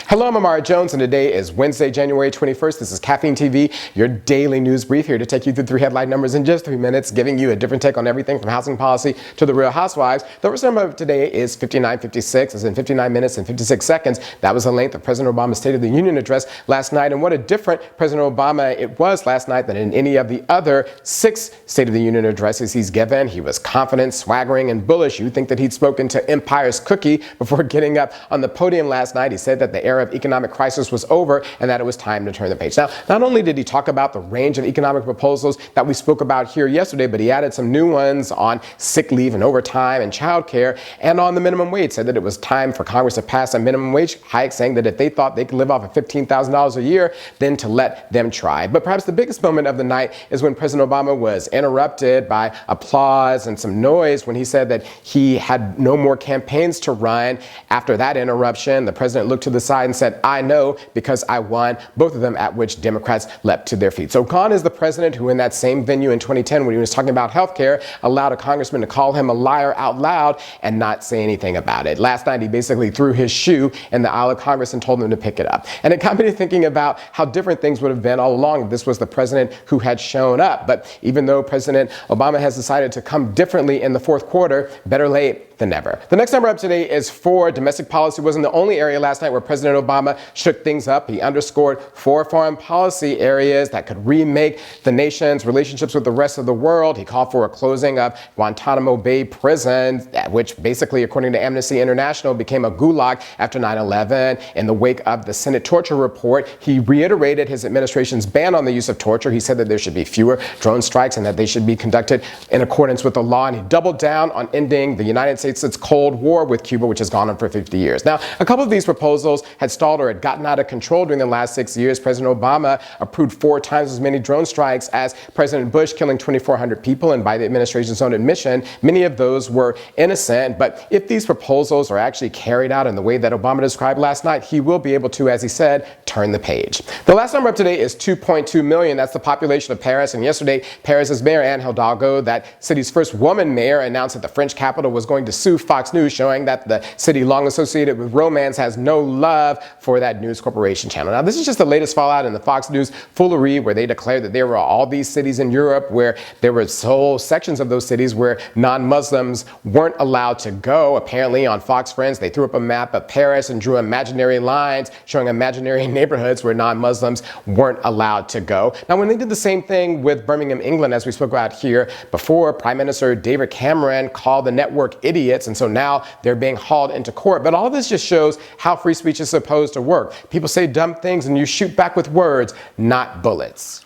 Hello, I'm Amara Jones, and today is Wednesday, January 21st. This is Caffeine TV, your daily news brief, here to take you through three headline numbers in just 3 minutes, giving you a different take on everything from housing policy to the Real Housewives. The first number of today is 59:56, as in 59 minutes and 56 seconds. That was the length of President Obama's State of the Union address last night, and what a different President Obama it was last night than in any of the other 6 State of the Union addresses he's given. He was confident, swaggering, and bullish. You'd think that he'd spoken to Empire's cookie before getting up on the podium last night. He said that the era of economic crisis was over and that it was time to turn the page. Now, not only did he talk about the range of economic proposals that we spoke about here yesterday, but he added some new ones on sick leave and overtime and childcare and on the minimum wage. Said that it was time for Congress to pass a minimum wage hike, saying that if they thought they could live off of $15,000 a year, then to let them try. But perhaps the biggest moment of the night is when President Obama was interrupted by applause and some noise when he said that he had no more campaigns to run. After that interruption, the president looked to the side and said, "I know because I won," both of them at which Democrats leapt to their feet. So gone is the president who in that same venue in 2010 when he was talking about health care allowed a congressman to call him a liar out loud and not say anything about it. Last night he basically threw his shoe in the aisle of Congress and told them to pick it up. And it got me to thinking about how different things would have been all along if this was the president who had shown up. But even though President Obama has decided to come differently in the fourth quarter, better late than never. The next number up today is 4. Domestic policy wasn't the only area last night where President Obama shook things up. He underscored 4 foreign policy areas that could remake the nation's relationships with the rest of the world. He called for a closing of Guantanamo Bay prison, which basically, according to Amnesty International, became a gulag after 9/11. In the wake of the Senate torture report, he reiterated his administration's ban on the use of torture. He said that there should be fewer drone strikes and that they should be conducted in accordance with the law. And he doubled down on ending the United States' Cold War with Cuba, which has gone on for 50 years. Now, a couple of these proposals had stalled or had gotten out of control during the last 6 years. President Obama approved 4 times as many drone strikes as President Bush, killing 2,400 people, and by the administration's own admission, many of those were innocent. But if these proposals are actually carried out in the way that Obama described last night, he will be able to, as he said, turn the page. The last number up today is 2.2 million. That's the population of Paris. And yesterday, Paris's mayor, Anne Hidalgo, that city's first woman mayor, announced that the French capital was going to sue Fox News, showing that the city long associated with romance has no love for that news corporation channel. Now, this is just the latest fallout in the Fox News foolery, where they declared that there were all these cities in Europe where there were whole sections of those cities where non-Muslims weren't allowed to go. Apparently, on Fox Friends, they threw up a map of Paris and drew imaginary lines showing imaginary neighborhoods where non-Muslims weren't allowed to go. Now, when they did the same thing with Birmingham, England, as we spoke about here before, Prime Minister David Cameron called the network idiots, and so now they're being hauled into court. But all this just shows how free speech is supposed to work. People say dumb things and you shoot back with words, not bullets.